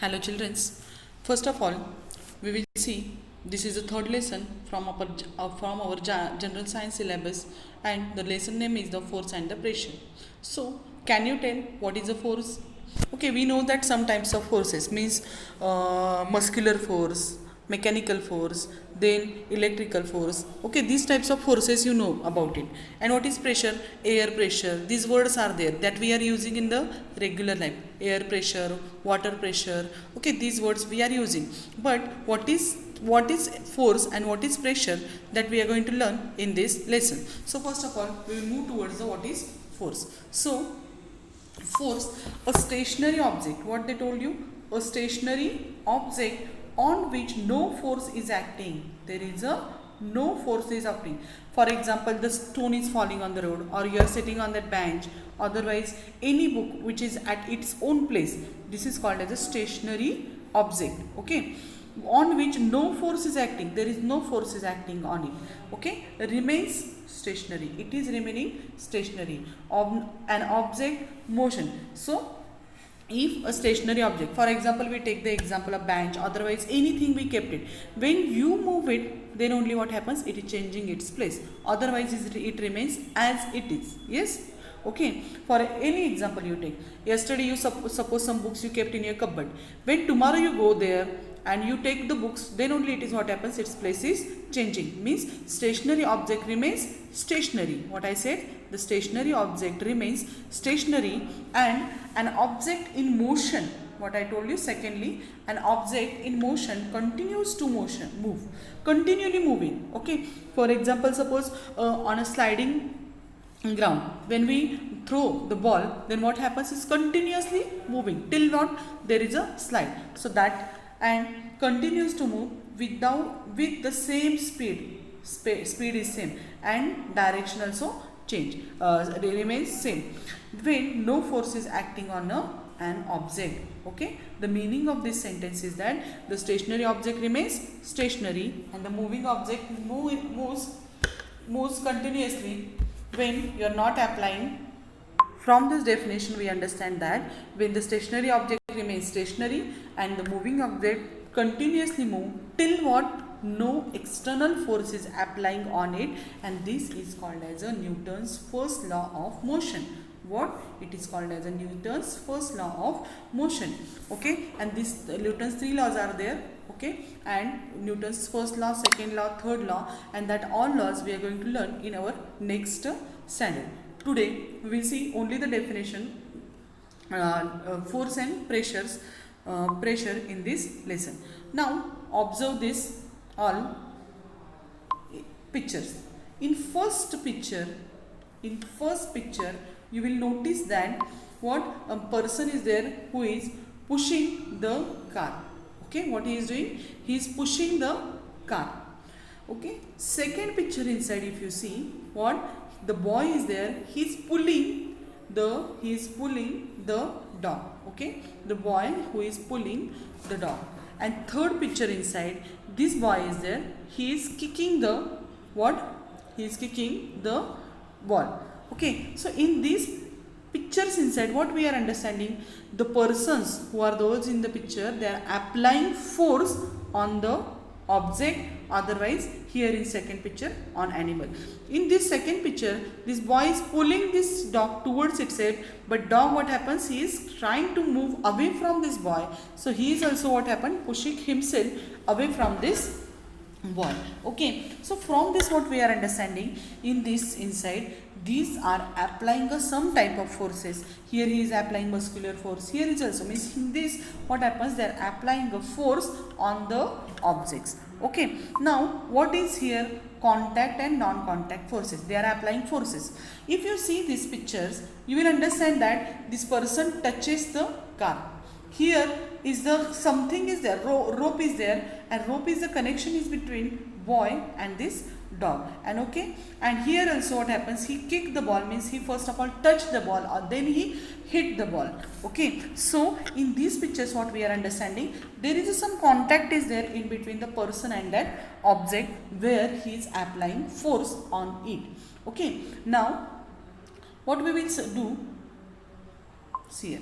Hello, children. First of all, we will see this is the third lesson from our general science syllabus, and the lesson name is the force and the pressure. So, can you tell what is a force? Okay, we know that some types of forces means muscular force, mechanical force, then electrical force. Okay, these types of forces you know about it. And what is pressure? Air pressure. These words are there that we are using in the regular life. Air pressure, water pressure. Okay, these words we are using. But what is force and what is pressure, that we are going to learn in this lesson. So first of all, we will move towards the what is force. So force, a stationary object, what they told you, a stationary object on which no force is acting. There is a no force is acting. For example, the stone is falling on the road, or you are sitting on that bench, otherwise any book which is at its own place, this is called as a stationary object. Okay, on which no force is acting, there is no force is acting on it. Okay, remains stationary, it is remaining stationary. An object motion. So if a stationary object, for example, we take the example of bench, otherwise anything we kept it, when you move it, then only what happens, it is changing its place, otherwise it remains as it is. Yes. Okay, for any example you take, yesterday you suppose some books you kept in your cupboard, when tomorrow you go there and you take the books, then only it is what happens, its place is changing. Means stationary object remains stationary. What I said, the stationary object remains stationary, and an object in motion, what I told you, secondly, an object in motion continues to move, continually moving. Okay, for example, suppose on a sliding ground, when we throw the ball, then what happens is continuously moving till what, there is a slide, so that, and continues to move with the same speed is same, and direction also change, remains same, when no force is acting on an object. Okay, the meaning of this sentence is that the stationary object remains stationary and the moving object moves continuously when you are not applying. From this definition we understand that when the stationary object remains stationary and the moving object continuously move till what, no external force is applying on it, and this is called as a Newton's first law of motion. What? It is called as a Newton's first law of motion. Okay, and this Newton's three laws are there. Okay, and Newton's first law, second law, third law, and that all laws we are going to learn in our next standard. Today we will see only the definition, force and pressure in this lesson. Now observe this all pictures. In first picture you will notice that what, a person is there who is pushing the car. Okay, what he is doing, he is pushing the car. Okay, second picture inside, if you see, what, the boy is there, he is pulling the dog. Okay, the boy who is pulling the dog. And third picture inside, this boy is there, he is kicking the what, he is kicking the ball. Okay, so in these pictures inside, what we are understanding, the persons who are those in the picture, they are applying force on the object, otherwise here in second picture on animal. In this second picture, this boy is pulling this dog towards itself, but dog, what happens, he is trying to move away from this boy, so he is also what happened, pushing himself away from this boy. Okay, so from this what we are understanding, in this inside, these are applying some type of forces. Here he is applying muscular force, here is also, means in this what happens, they are applying a force on the objects. Okay, now what is here, contact and non-contact forces, they are applying forces. If you see these pictures, you will understand that this person touches the car. Here is the something is there, rope is there, and rope is the connection is between boy and this dog. And okay, and here also what happens, he kicked the ball, means he first of all touched the ball, or then he hit the ball. Okay, so in these pictures what we are understanding, there is some contact is there in between the person and that object where he is applying force on it. Okay, now what we will do, see here,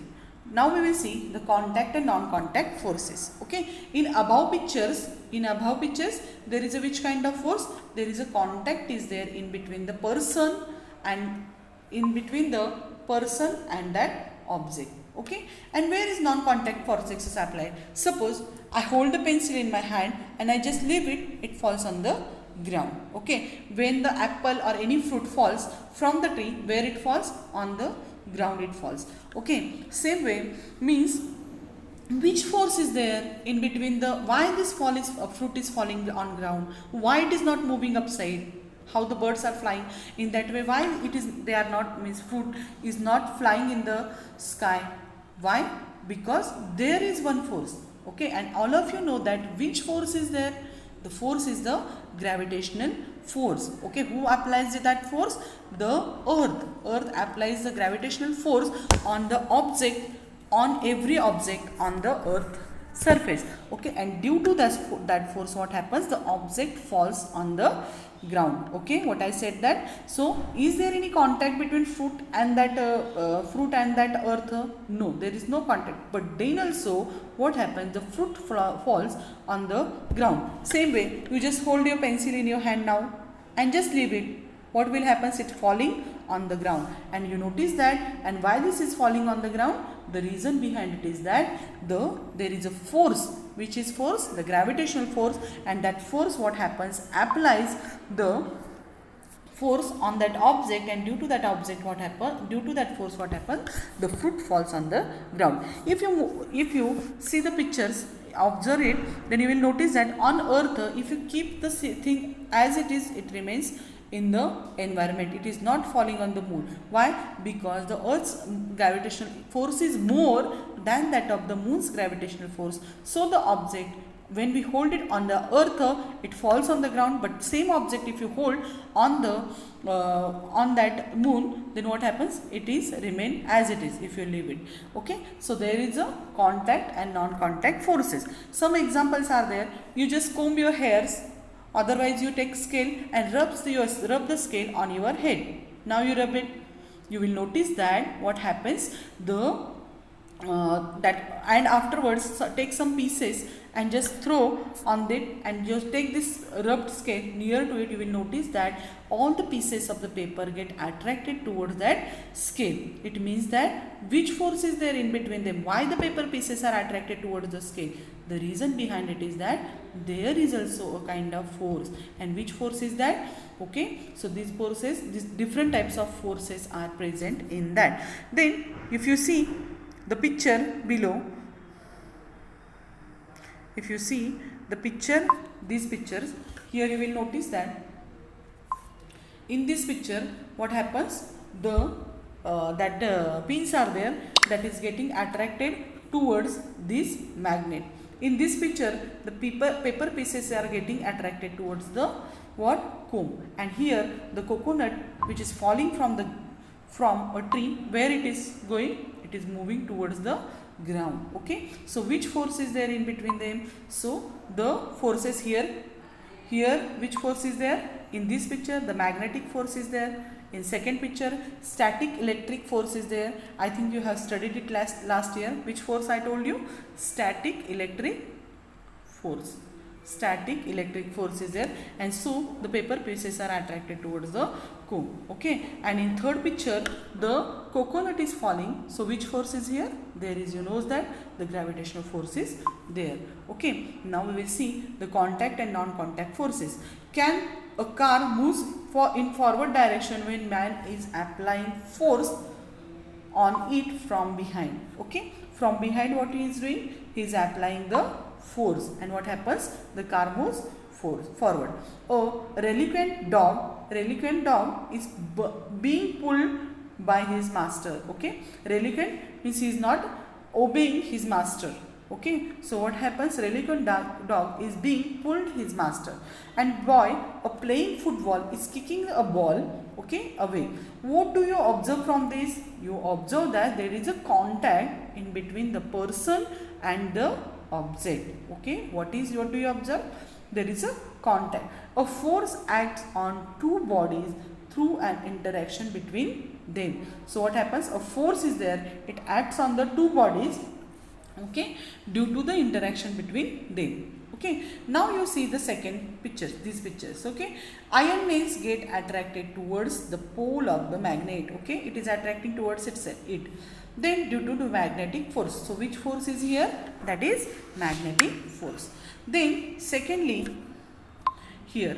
Now we will see the contact and non-contact forces. Okay, in above pictures there is a which kind of force? There is a contact is there in between the person and that object. Okay, and where is non-contact forces is applied? Suppose I hold the pencil in my hand and I just leave it, it falls on the ground. Okay, when the apple or any fruit falls from the tree, where it falls? On the ground it falls. Okay, same way means which force is there in between the why this fruit is falling on ground, why it is not moving upside, how the birds are flying in that way, why it is they are not means fruit is not flying in the sky? Why? Because there is one force. Okay, and all of you know that which force is there? The force is the gravitational force. Okay, who applies that force? The earth applies the gravitational force on the object, on every object on the earth surface. Okay, and due to that force, what happens? The object falls on the ground. Okay, what I said that. So is there any contact between fruit and that earth? No, there is no contact. But then also what happens? The fruit falls on the ground. Same way, you just hold your pencil in your hand now and just leave it. What will happen? It falling on the ground, and you notice that. And why this is falling on the ground? The reason behind it is that there is a force. Which is force? The gravitational force. And that force, what happens? Applies the force on that object, and due to that object what happens? Due to that force what happens? The fruit falls on the ground. If you see the pictures, observe it, then you will notice that on earth, if you keep the thing as it is, it remains in the environment. It is not falling on the moon. Why? Because the earth's gravitational force is more than that of the moon's gravitational force. So the object, when we hold it on the earth, it falls on the ground. But same object if you hold on the on that moon, then what happens? It is remain as it is if you leave it. Okay, so there is a contact and non-contact forces. Some examples are there. You just comb your hairs, otherwise you take scale and rub the scale on your head. Now you rub it, you will notice that what happens? And afterwards take some pieces and just throw on it, and just take this rubbed scale near to it. You will notice that all the pieces of the paper get attracted towards that scale. It means that which force is there in between them? Why the paper pieces are attracted towards the scale? The reason behind it is that there is also a kind of force. And which force is that? Okay, so these different types of forces are present in that. Then if you see the picture below, if you see the picture, these pictures, here you will notice that in this picture what happens? The pins are there that is getting attracted towards this magnet. In this picture, the paper pieces are getting attracted towards the what? Comb. And here the coconut, which is falling from a tree, where it is going? It is moving towards the ground. Okay, so which force is there in between them? So the forces here which force is there? In this picture the magnetic force is there. In second picture static electric force is there. I think you have studied it last year. Which force I told you? Static electric force. Static electric force is there, and so the paper pieces are attracted towards the comb. Okay, and in third picture the coconut is falling. So which force is here? There is, you know that the gravitational force is there. Okay, now we will see the contact and non-contact forces. Can a car move in forward direction when man is applying force on it from behind? Okay, from behind what he is doing? He is applying the force, and what happens? The car moves forward. A reluctant dog is being pulled by his master. Okay, reluctant means he is not obeying his master. Okay, so what happens? Reluctant dog is being pulled his master, and boy playing football is kicking a ball, okay, away. What do you observe from this? You observe that there is a contact in between the person and the object. Okay, what do you observe? There is a contact. A force acts on two bodies through an interaction between them. So what happens? A force is there, it acts on the two bodies, okay, due to the interaction between them. Okay, now you see the second picture, these pictures. Okay, iron nails get attracted towards the pole of the magnet. Okay, it is attracting towards it. Then due to the magnetic force. So which force is here? That is magnetic force. Then secondly, here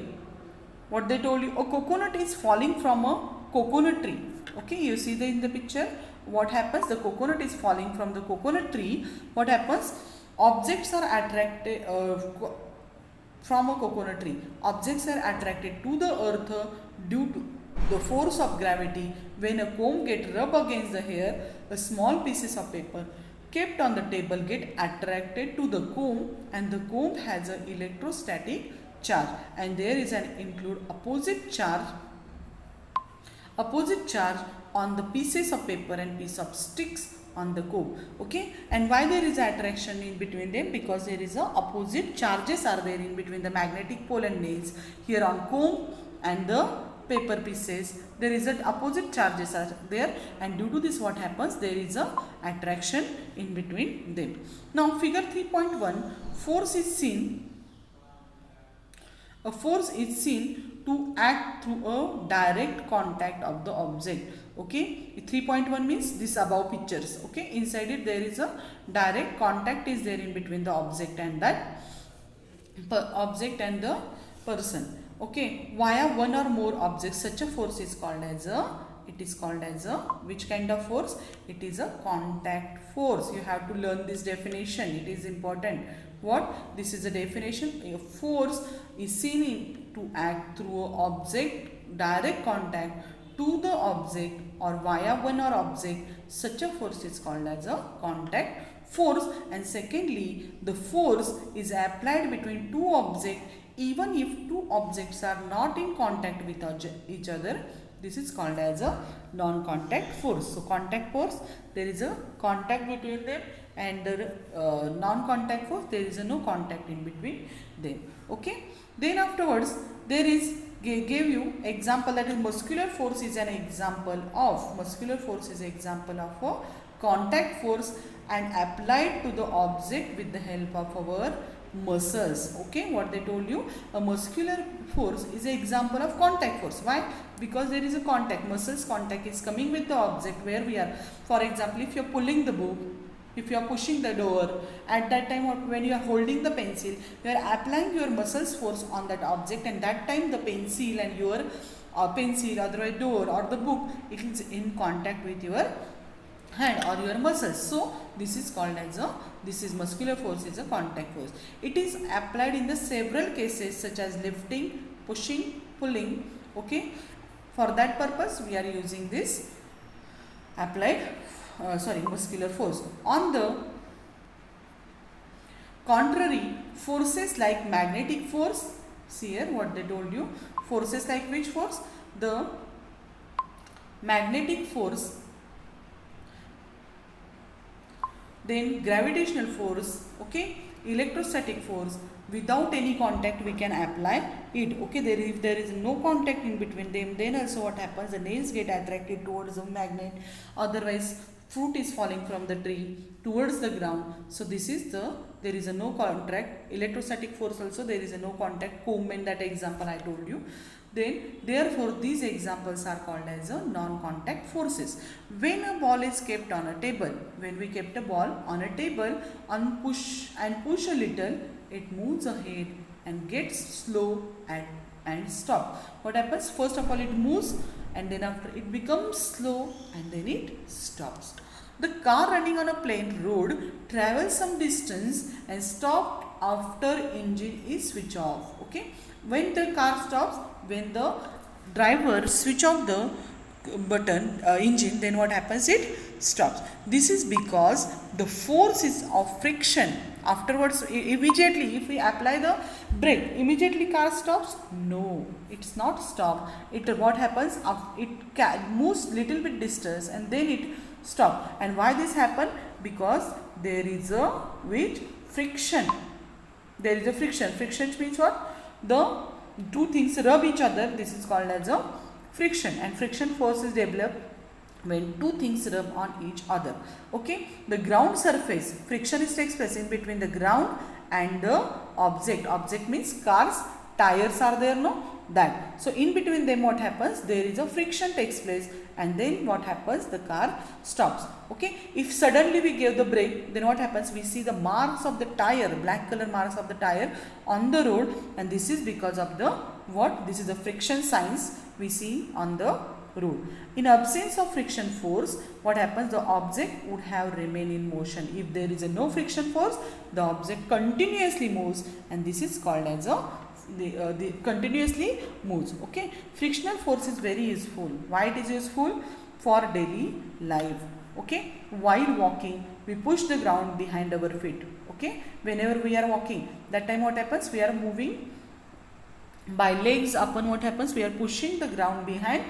what they told you, a coconut is falling from a coconut tree. Okay, you see in the picture what happens? The coconut is falling from the coconut tree. What happens? Objects are attracted from a coconut tree. Objects are attracted to the earth due to the force of gravity. When a comb gets rubbed against the hair, a small pieces of paper kept on the table get attracted to the comb, and the comb has an electrostatic charge, and there is an include opposite charge on the pieces of paper and piece of sticks on the comb. Okay, and why there is attraction in between them? Because there is a opposite charges are there in between the magnetic pole and nails. Here on comb and the paper pieces, there is an opposite charges are there, and due to this what happens? There is a attraction in between them. Now figure 3.1, force is seen. A force is seen to act through a direct contact of the object. Okay, 3.1 means this above pictures. Okay, inside it there is a direct contact is there in between the object and that the person. Okay, via one or more objects, such a force is called as a, which kind of force? It is a contact force. You have to learn this definition, it is important. What? This is a definition. A force is seen to act through an object, direct contact to the object or via one or object. Such a force is called as a contact force. And secondly, the force is applied between two objects even if two objects are not in contact with each other. This is called as a non-contact force. So contact force, there is a contact between them, and the non-contact force, there is a no contact in between them. Okay, then afterwards there is gave you example, that is muscular force is an example of a contact force and applied to the object with the help of our muscles. Okay, what they told you, a muscular force is an example of contact force. Why? Because there is a contact, muscles contact is coming with the object where we are. For example, if you are pulling the book, if you are pushing the door, at that time or when you are holding the pencil, you are applying your muscles force on that object, and that time the pencil and your pencil, otherwise door or the book, it is in contact with your hand or your muscles. So this is called as a, this is muscular force is a contact force. It is applied in the several cases such as lifting, pushing, pulling. Okay, for that purpose we are using this applied muscular force. On the contrary, forces like magnetic force, see here what they told you, forces like which force? The magnetic force, then gravitational force, okay, electrostatic force, without any contact we can apply it. Okay, if there is no contact in between them, then also what happens, the nails get attracted towards the magnet, otherwise fruit is falling from the tree towards the ground. So this is there is a no contact. Electrostatic force also, there is a no contact, comb in that example I told you. Then therefore these examples are called as a non-contact forces. When a ball is kept on a table, when we kept a ball on a table and push a little, it moves ahead and gets slow and stop. What happens? First of all it moves, and then after it becomes slow, and then it stops. The car running on a plain road travels some distance and stops after engine is switched off. Okay, when the car stops, when the driver switch off the button engine, then what happens? It stops. This is because the force is of friction. Afterwards, immediately if we apply the brake, immediately car stops? No, it's not stop. What happens? It moves little bit distance and then it stop. And why this happen? Because there is a friction. There is a friction. Friction means what? The two things rub each other. This is called as a friction, and friction force is developed when two things rub on each other. Okay, the ground surface, friction is takes place in between the ground and the object. Object means cars, tires are there, no, that. So in between them what happens, there is a friction takes place, and then what happens, the car stops. Okay, if suddenly we give the brake, then what happens, we see the marks of the tire, black color marks of the tire on the road, and this is because of the what, this is the friction signs we see on the road. In absence of friction force, what happens, the object would have remained in motion. If there is a no friction force, the object continuously moves, and this is called as a the continuously moves. Okay, frictional force is very useful. Why it is useful? For daily life. Okay, while walking, we push the ground behind our feet. Okay, whenever we are walking, that time what happens, we are moving by legs upon, what happens, we are pushing the ground behind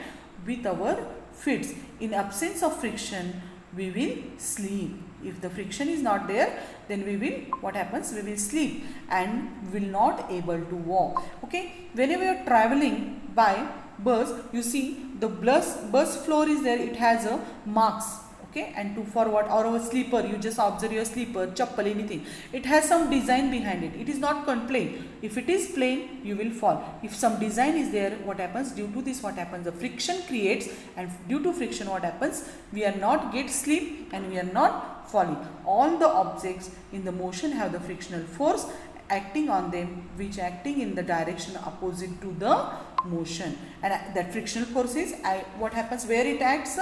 with our feet. In absence of friction, we will sleep. If the friction is not there, then we will, what happens, we will sleep and will not able to walk. Okay, whenever you are traveling by bus, you see the bus floor is there, it has a marks. Okay, and to for what, or a sleeper, you just observe your sleeper, chappal, anything, it has some design behind it. It is not plain. If it is plain, you will fall. If some design is there, what happens, due to this, what happens, the friction creates, and due to friction what happens, we are not get sleep and we are not falling. All the objects in the motion have the frictional force acting on them, which acting in the direction opposite to the motion, and that frictional force is what happens, where it acts,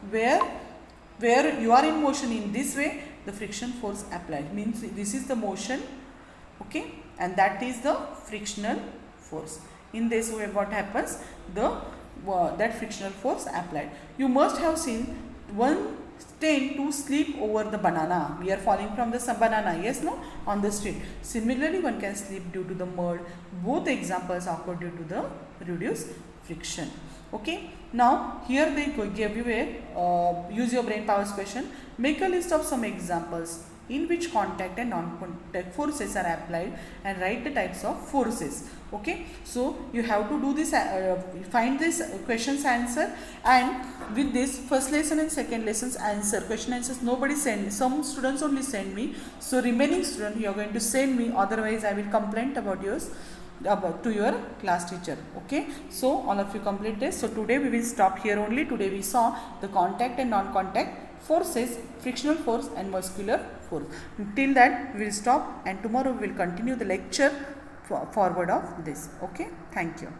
where you are in motion in this way, the friction force applied, means this is the motion. Okay, and that is the frictional force. In this way what happens, the that frictional force applied. You must have seen one tend to sleep over the banana. We are falling from the banana, yes, no, on the street. Similarly, one can sleep due to the mud. Both examples occur due to the reduced friction. Okay, now here they give you a use your brain powers question. Make a list of some examples in which contact and non-contact forces are applied, and write the types of forces. Okay, so you have to do this, find this questions answer, and with this first lesson and second lessons answer, question answers nobody send, some students only send me. So remaining student, you are going to send me, otherwise I will complain about yours to your class teacher. Okay, so all of you complete this. So today we will stop here only. Today we saw the contact and non-contact forces, frictional force and muscular force. Till that we will stop, and tomorrow we will continue the lecture forward of this. Okay, thank you.